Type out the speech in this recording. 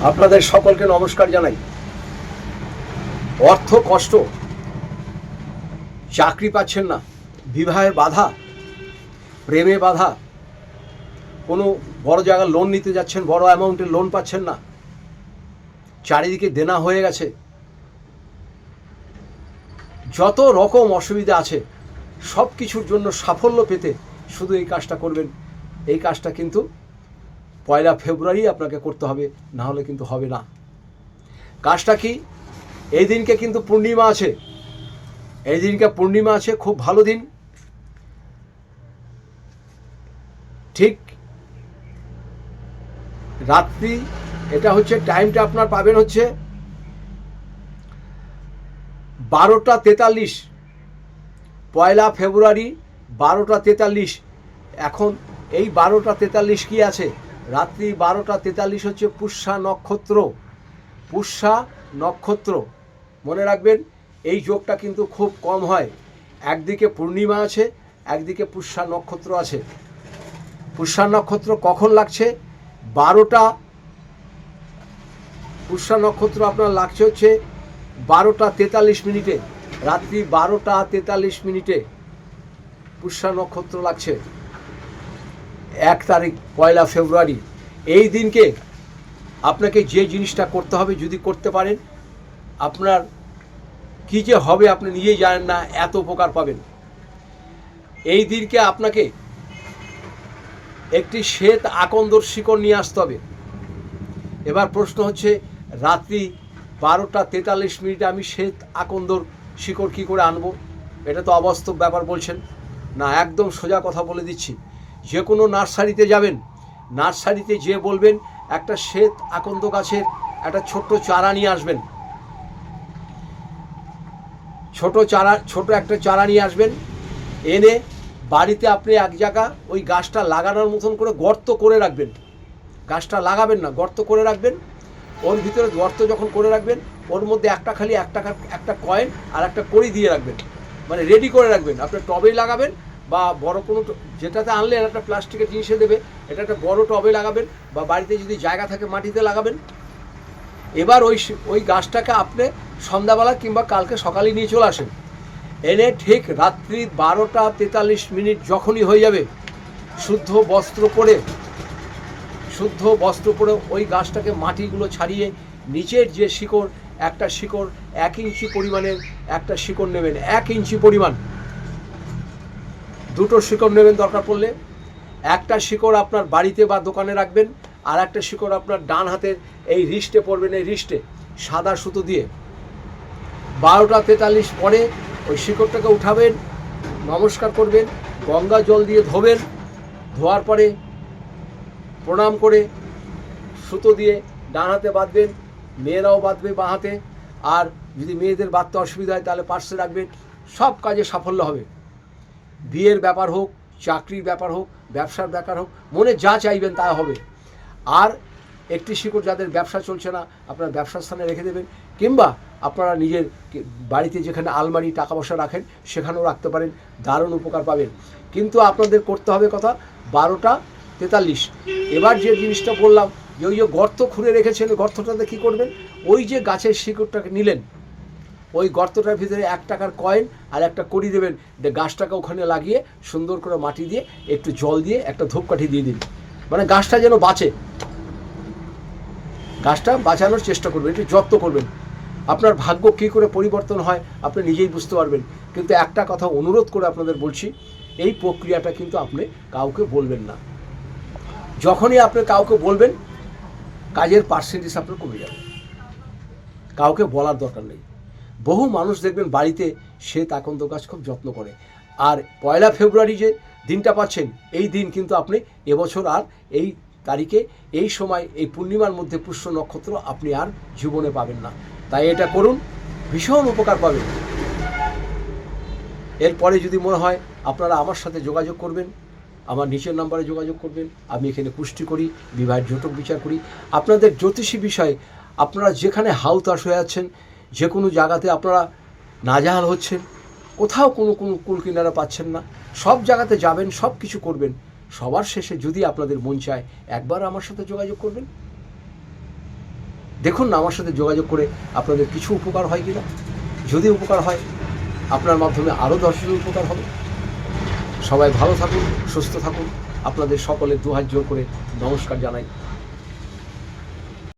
আপনাদের সকলকে নমস্কার জানাই। অর্থ কষ্ট, চাকরি পাচ্ছেন না, বিবাহে বাধা, প্রেমে বাধা, কোনো বড় জায়গায় লোন নিতে যাচ্ছেন, বড় অ্যামাউন্টের লোন পাচ্ছেন না, চারিদিকে দেনা হয়ে গেছে, যত রকম অসুবিধা আছে সব কিছুর জন্য সাফল্য পেতে শুধু এই কাজটা করবেন। এই কাজটা কিন্তু 1 ফেব্রুয়ারি আপনাকে করতে হবে, না হলে কিন্তু হবে না। কাজটা কি? এই দিনকে কিন্তু পূর্ণিমা আছে, এই দিনকে পূর্ণিমা আছে, খুব ভালো দিন। ঠিক রাত্রি, এটা হচ্ছে টাইমটা আপনার পাবেন হচ্ছে 12টা 43, 1 ফেব্রুয়ারি 12টা 43। এখন এই 12টা 43 কি আছে? রাত্রি 12টা 43 হচ্ছে পুষ্যা নক্ষত্র। পুষ্যা নক্ষত্র মনে রাখবেন, এই যোগটা কিন্তু খুব কম হয়। একদিকে পূর্ণিমা আছে, একদিকে পুষ্যা নক্ষত্র আছে। পুষ্যা নক্ষত্র কখন লাগছে? 12টা, পুষ্যা নক্ষত্র আপনার লাগছে হচ্ছে 12টা 43 মিনিটে, রাত্রি 12টা 43 মিনিটে পুষ্যা নক্ষত্র লাগছে। 1 তারিখ 1 ফেব্রুয়ারি। এই দিনকে আপনাকে যে জিনিসটা করতে হবে, যদি করতে পারেন, আপনার কী যে হবে আপনি নিজেই জানেন না, এত উপকার পাবেন। এই দিনকে আপনাকে একটি শ্বেত আকন্দর শিকড় নিয়ে আসতে হবে। এবার প্রশ্ন হচ্ছে, রাত্রি 12টা 43 মিনিটে আমি শ্বেত আকন্দর শিকড় কী করে আনবো? এটা তো অবাস্তব ব্যাপার বলছেন না, একদম সোজা কথা বলে দিচ্ছি। যে কোনো নার্সারিতে যাবেন, নার্সারিতে যেয়ে বলবেন একটা শ্বেত আকন্দ গাছের একটা ছোট্ট চারা নিয়ে আসবেন। ছোট একটা চারা নিয়ে আসবেন, এনে বাড়িতে আপনি এক জায়গা ওই গাছটা লাগানোর মতন করে গর্ত করে রাখবেন। গাছটা লাগাবেন না, গর্ত করে রাখবেন। ওর ভিতরে গর্ত যখন করে রাখবেন, ওর মধ্যে একটা খালি 1 টাকার একটা কয়েন আর একটা কড়ি দিয়ে রাখবেন, মানে রেডি করে রাখবেন। আপনি টবেই লাগাবেন বা বড় কোনো, যেটাতে আনলেন একটা প্লাস্টিকের জিনিসে দেবে, এটা একটা বড় টবে লাগাবেন, বা বাড়িতে যদি জায়গা থাকে মাটিতে লাগাবেন। এবার ওই গাছটাকে আপনি সন্ধ্যাবেলা কিংবা কালকে সকালে নিয়ে চলে আসেন, এনে ঠিক রাত্রি 12টা 43 মিনিট যখনই হয়ে যাবে, শুদ্ধ বস্ত্র পরে ওই গাছটাকে মাটিগুলো ছাড়িয়ে নিচের যে শিকড়, একটা শিকড় 1 ইঞ্চি পরিমাণের একটা শিকড় নেবেন, 1 ইঞ্চি পরিমাণ। 2টো শিকড় নেবেন দরকার পড়লে। একটা শিকড় আপনার বাড়িতে বা দোকানে রাখবেন, আর একটা শিকড় আপনার ডান হাতের এই রিস্টে পড়বেন, এই রিস্টে সাদা সুতো দিয়ে। 12টা 43 পরে ওই শিকড়টাকে উঠাবেন, নমস্কার করবেন, গঙ্গা জল দিয়ে ধোবেন, ধোয়ার পরে প্রণাম করে সুতো দিয়ে ডান হাতে বাঁধবেন, মেয়েরাও বাঁধবে বাঁ হাতে। আর যদি মেয়েদের বাঁধতে অসুবিধা হয় তাহলে পার্শ্বে রাখবেন। সব কাজে সাফল্য হবে। বিয়ের ব্যাপার হোক, চাকরির ব্যাপার হোক, ব্যবসার ব্যাপার হোক, মনে যা চাইবেন তা হবে। আর একটি শিকড় যাদের ব্যবসা চলছে না, আপনার ব্যবসার স্থানে রেখে দেবেন, কিংবা আপনারা নিজের বাড়িতে যেখানে আলমারি টাকা পয়সা রাখেন সেখানেও রাখতে পারেন, দারুণ উপকার পাবেন। কিন্তু আপনাদের করতে হবে কথা 12টা 43। এবার যে জিনিসটা বললাম, যে ওই যে গর্ত খুঁড়ে রেখেছেন, গর্তটাতে কী করবেন? ওই যে গাছের শিকড়টাকে নিলেন, ওই গর্তটার ভিতরে 1 টাকার কয়েন আর একটা কড়ি দেবেন, গাছটাকে ওখানে লাগিয়ে সুন্দর করে মাটি দিয়ে একটু জল দিয়ে একটা ধূপকাঠি দিয়ে দিন, মানে গাছটা যেন বাঁচে। গাছটা বাঁচানোর চেষ্টা করবেন, একটু যত্ন করবেন। আপনার ভাগ্য কী করে পরিবর্তন হয় আপনি নিজেই বুঝতে পারবেন। কিন্তু একটা কথা অনুরোধ করে আপনাদের বলছি, এই প্রক্রিয়াটা কিন্তু আপনি কাউকে বলবেন না। যখনই আপনি কাউকে বলবেন, কাজের পার্সেন্টেজ আপনার কমে যাবে। কাউকে বলার দরকার নেই। বহু মানুষ দেখবেন বাড়িতে শ্বেত আকন্দ গাছ খুব যত্ন করে। আর 1 ফেব্রুয়ারি যে দিনটা পাচ্ছেন, এই দিন কিন্তু আপনি এবছর আর এই তারিখে, এই সময়, এই পূর্ণিমার মধ্যে পুষ্য নক্ষত্র আপনি আর জীবনে পাবেন না। তাই এটা করুন, ভীষণ উপকার পাবেন। এরপরে যদি মনে হয় আপনারা আমার সাথে যোগাযোগ করবেন, আমার নিচের নাম্বারে যোগাযোগ করবেন। আমি এখানে পুষ্টি করি, বিবাহের জটক বিচার করি। আপনাদের জ্যোতিষী বিষয়ে আপনারা যেখানে হাউতাশ হয়ে যাচ্ছেন, যে কোনো জায়গাতে আপনারা নাজেহাল হচ্ছেন, কোথাও কোনো কুল কিনারা পাচ্ছেন না, সব জায়গাতে যাবেন, সব কিছু করবেন, সবার শেষে যদি আপনাদের মন চায় একবার আমার সাথে যোগাযোগ করবেন। দেখুন না আমার সাথে যোগাযোগ করে আপনাদের কিছু উপকার হয় কিনা। যদি উপকার হয় আপনার মাধ্যমে আরও 10 জনের উপকার হবে। সবাই ভালো থাকুন, সুস্থ থাকুন। আপনাদের সকলের দুহাত জোর করে নমস্কার জানাই।